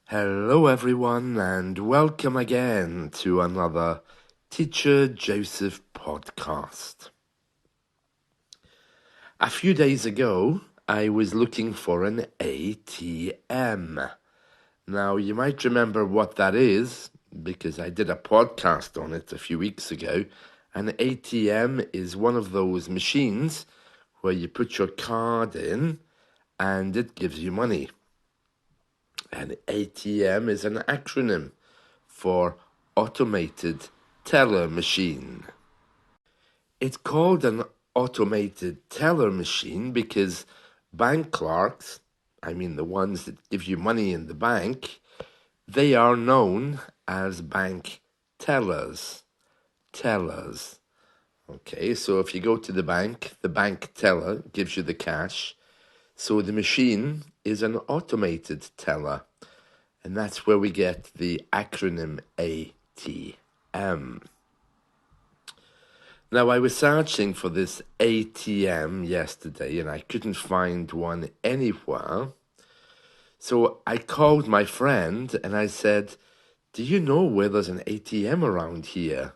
Hello, everyone, and welcome again to another Teacher Joseph podcast. A few days ago, I was looking for an ATM. Now, you might remember what that is because I did a podcast on it a few weeks ago. An ATM is one of those machines where you put your card in and it gives you money. An ATM is an acronym for automated teller machine. It's called an automated teller machine because bank clerks, the ones that give you money in the bank, they are known as bank tellers. Tellers. Okay, so if you go to the bank teller gives you the cash. So the machine is an automated teller. And that's where we get the acronym ATM. Now, I was searching for this ATM yesterday and I couldn't find one anywhere. So I called my friend and I said, "Do you know where there's an ATM around here?"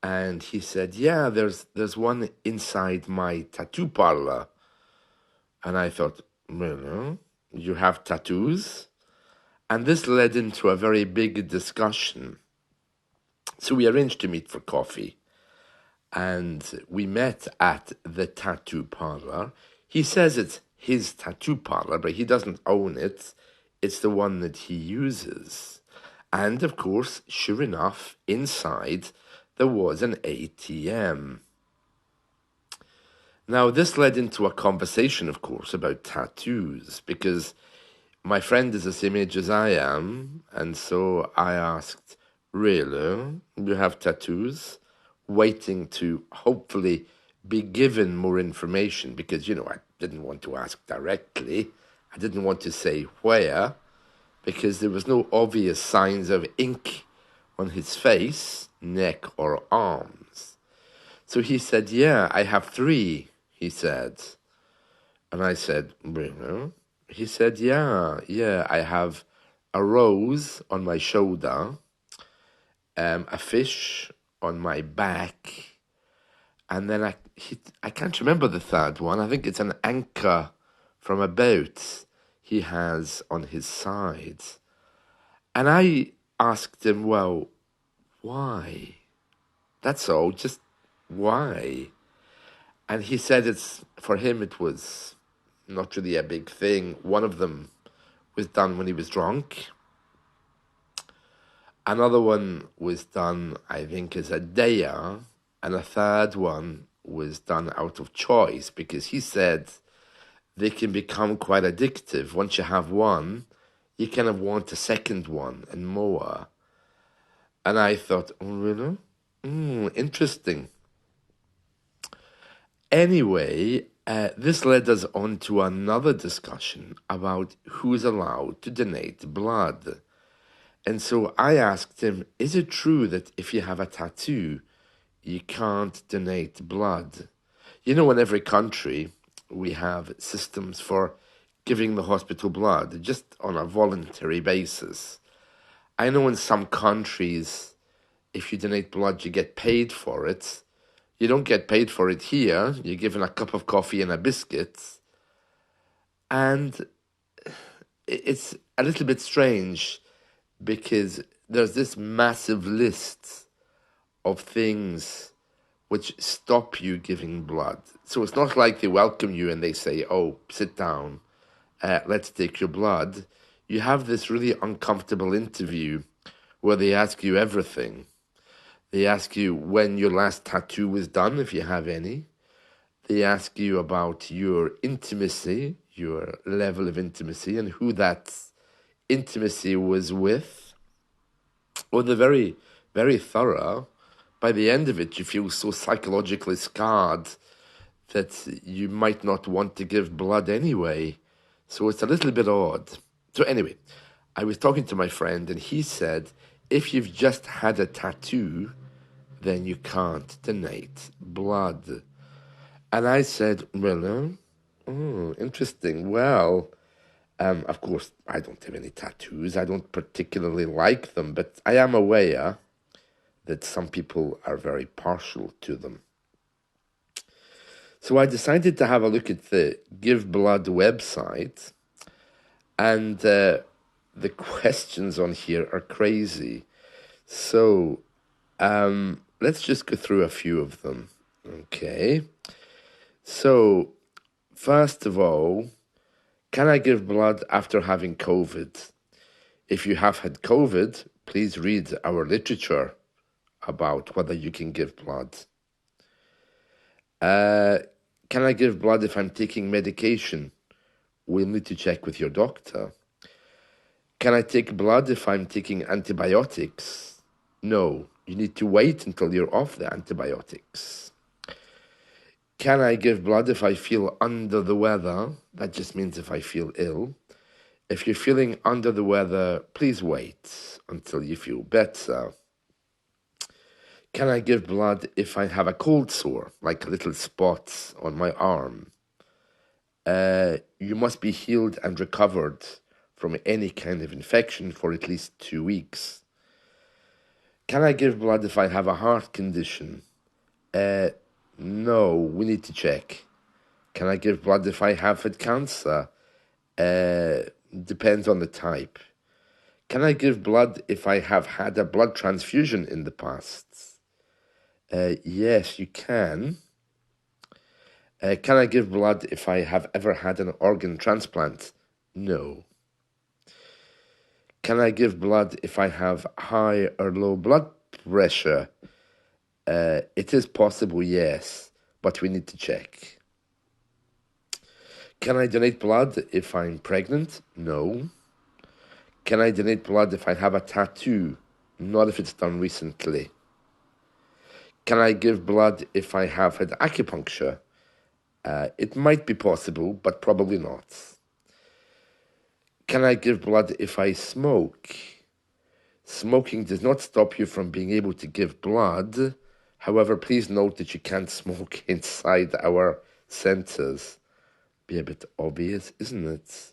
And he said, "Yeah, there's one inside my tattoo parlor." And I thought, "Really? You have tattoos?" And this led into a very big discussion. So we arranged to meet for coffee. And we met at the tattoo parlor. He says it's his tattoo parlor, but he doesn't own it. It's the one that he uses. And of course, sure enough, inside there was an ATM. Now, this led into a conversation, of course, about tattoos, because my friend is the same age as I am, and so I asked, "Really? You have tattoos?" Waiting to hopefully be given more information because, I didn't want to ask directly. I didn't want to say where because there was no obvious signs of ink on his face, neck, or arms. So he said, "Yeah, I have 3, he said. And I said, "Really?" He said, yeah, I have a rose on my shoulder, a fish on my back, and then I can't remember the third one. I think it's an anchor from a boat he has on his side." And I asked him, "Well, why? That's all, just why?" And he said for him it was not really a big thing. One of them was done when he was drunk. Another one was done, I think, as a dare, and a third one was done out of choice because he said they can become quite addictive. Once you have one, you kind of want a second one and more. And I thought, "Oh, really? Interesting." Anyway, this led us on to another discussion about who's allowed to donate blood. And so I asked him, "Is it true that if you have a tattoo, you can't donate blood?" In every country, we have systems for giving the hospital blood just on a voluntary basis. I know in some countries, if you donate blood, you get paid for it. You don't get paid for it here. You're given a cup of coffee and a biscuit. And it's a little bit strange because there's this massive list of things which stop you giving blood. So it's not like they welcome you and they say, "Oh, sit down, let's take your blood." You have this really uncomfortable interview where they ask you everything. They ask you when your last tattoo was done, if you have any. They ask you about your intimacy, your level of intimacy, and who that intimacy was with. Or they're very, very thorough. By the end of it, you feel so psychologically scarred that you might not want to give blood anyway. So it's a little bit odd. So anyway, I was talking to my friend and he said, if you've just had a tattoo, then you can't donate blood. And I said, "Really? Oh, interesting. Well, Of course, I don't have any tattoos. I don't particularly like them, but I am aware that some people are very partial to them. So I decided to have a look at the Give Blood website, and the questions on here are crazy. So let's just go through a few of them. Okay. So, first of all, can I give blood after having COVID? If you have had COVID, please read our literature about whether you can give blood. Can I give blood if I'm taking medication? We'll need to check with your doctor. Can I take blood if I'm taking antibiotics? No, you need to wait until you're off the antibiotics. Can I give blood if I feel under the weather? That just means if I feel ill. If you're feeling under the weather, please wait until you feel better. Can I give blood if I have a cold sore, like little spots on my arm? You must be healed and recovered from any kind of infection for at least 2 weeks. Can I give blood if I have a heart condition? No, we need to check. Can I give blood if I have had cancer? Depends on the type. Can I give blood if I have had a blood transfusion in the past? Yes, you can. Can I give blood if I have ever had an organ transplant? No. Can I give blood if I have high or low blood pressure? It is possible, yes, but we need to check. Can I donate blood if I'm pregnant? No. Can I donate blood if I have a tattoo? Not if it's done recently. Can I give blood if I have had acupuncture? It might be possible, but probably not. Can I give blood if I smoke? Smoking does not stop you from being able to give blood. However, please note that you can't smoke inside our centres. Be a bit obvious, isn't it?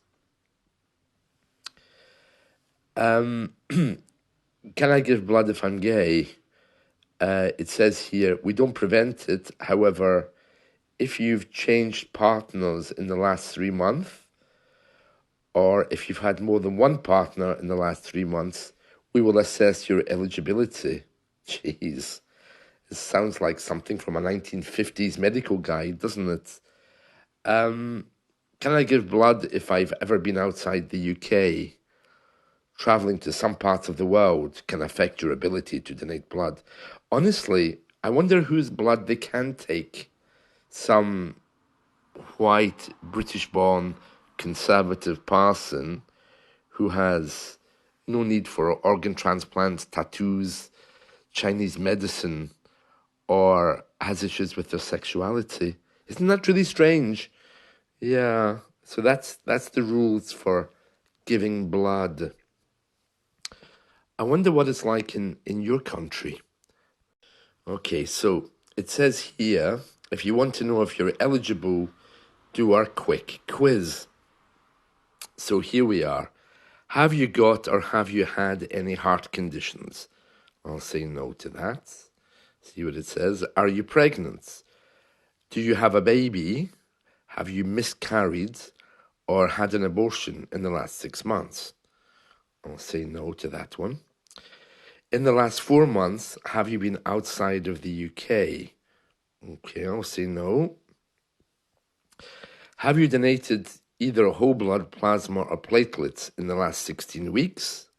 Can I give blood if I'm gay? It says here, we don't prevent it. However, if you've changed partners in the last 3 months, or if you've had more than one partner in the last 3 months, we will assess your eligibility. Jeez, it sounds like something from a 1950s medical guide, doesn't it? Can I give blood if I've ever been outside the UK? Traveling to some parts of the world can affect your ability to donate blood. Honestly, I wonder whose blood they can take. Some white, British-born, conservative person who has no need for organ transplants, tattoos, Chinese medicine, or has issues with their sexuality. Isn't that really strange? Yeah, so that's the rules for giving blood. I wonder what it's like in your country. Okay, so it says here, if you want to know if you're eligible, do our quick quiz. So here we are. Have you got or have you had any heart conditions? I'll say no to that. See what it says. Are you pregnant? Do you have a baby? Have you miscarried or had an abortion in the last 6 months? I'll say no to that one. In the last 4 months, have you been outside of the UK? Okay, I'll say no. Have you donated either whole blood, plasma, or platelets in the last 16 weeks?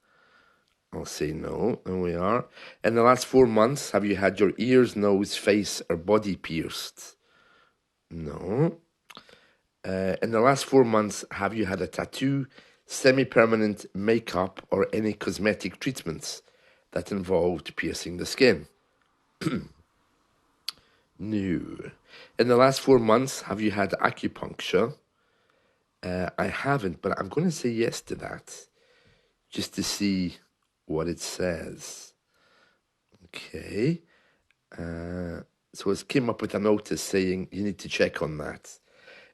I'll say no, and we are. In the last 4 months, have you had your ears, nose, face, or body pierced? No. In the last 4 months, have you had a tattoo, semi-permanent makeup, or any cosmetic treatments that involved piercing the skin? No. In the last 4 months, have you had acupuncture? I haven't, but I'm going to say yes to that, just to see what it says. Okay. So it came up with a notice saying you need to check on that.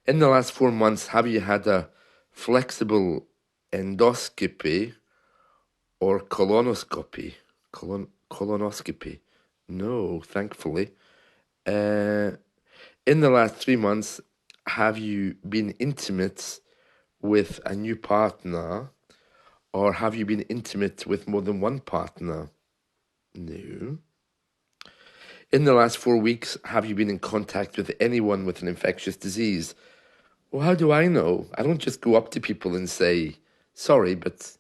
In the last 4 months, have you had a flexible endoscopy or colonoscopy? Colonoscopy. No, thankfully. Uh, in the last 3 months, have you been intimate with a new partner, or have you been intimate with more than one partner? No. In the last 4 weeks, have you been in contact with anyone with an infectious disease? Well, how do I know? I don't just go up to people and say, sorry, but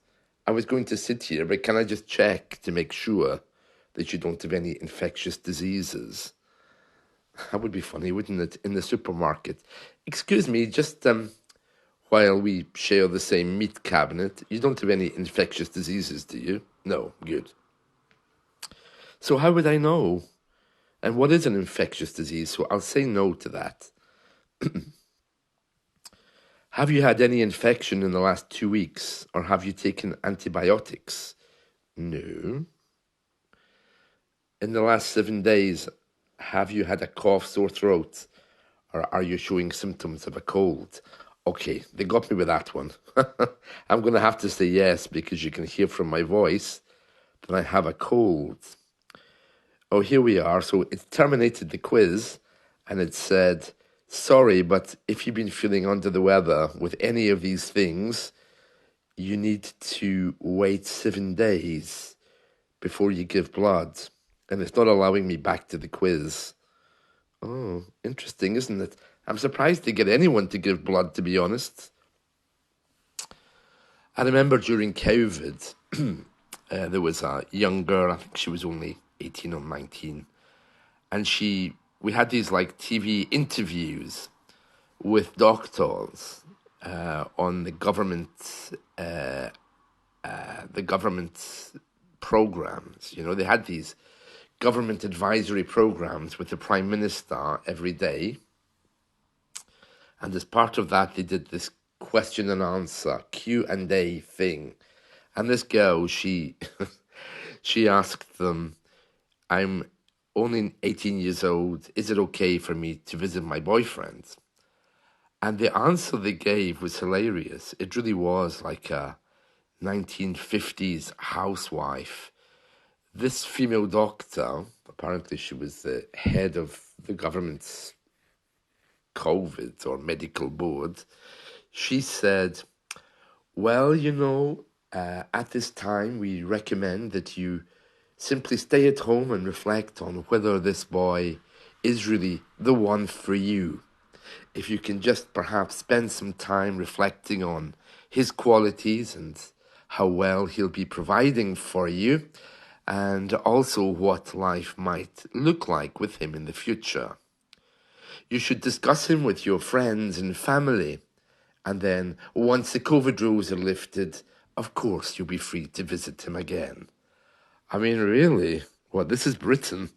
I was going to sit here, but can I just check to make sure that you don't have any infectious diseases? That would be funny, wouldn't it? In the supermarket. Excuse me, just while we share the same meat cabinet, you don't have any infectious diseases, do you? No, good. So how would I know? And what is an infectious disease? So I'll say no to that. Have you had any infection in the last 2 weeks, or have you taken antibiotics? No. In the last 7 days, have you had a cough, sore throat, or are you showing symptoms of a cold? Okay, they got me with that one. I'm going to have to say yes, because you can hear from my voice that I have a cold. Oh, here we are. So it terminated the quiz, and it said, sorry, but if you've been feeling under the weather with any of these things, you need to wait 7 days before you give blood. And it's not allowing me back to the quiz. Oh, interesting, isn't it? I'm surprised to get anyone to give blood, to be honest. I remember during COVID, there was a young girl, I think she was only 18 or 19, and we had these like TV interviews with doctors on the government programs. You know, they had these government advisory programs with the Prime Minister every day. And as part of that, they did this question and answer, Q&A thing. And this girl, she asked them, I'm only 18 years old. Is it okay for me to visit my boyfriend? And the answer they gave was hilarious. It really was like a 1950s housewife. This female doctor, apparently she was the head of the government's COVID or medical board, she said, well, you know, at this time we recommend that you simply stay at home and reflect on whether this boy is really the one for you. If you can just perhaps spend some time reflecting on his qualities and how well he'll be providing for you, and also what life might look like with him in the future. You should discuss him with your friends and family, and then once the COVID rules are lifted, of course you'll be free to visit him again. I mean, really? Well, this is Britain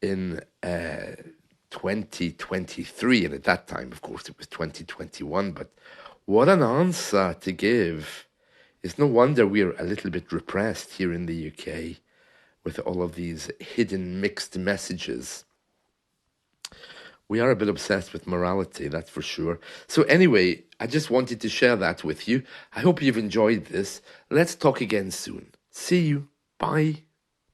in 2023, and at that time, of course, it was 2021, but what an answer to give. It's no wonder we're a little bit repressed here in the UK with all of these hidden mixed messages. We are a bit obsessed with morality, that's for sure. So anyway, I just wanted to share that with you. I hope you've enjoyed this. Let's talk again soon. See you. Bye.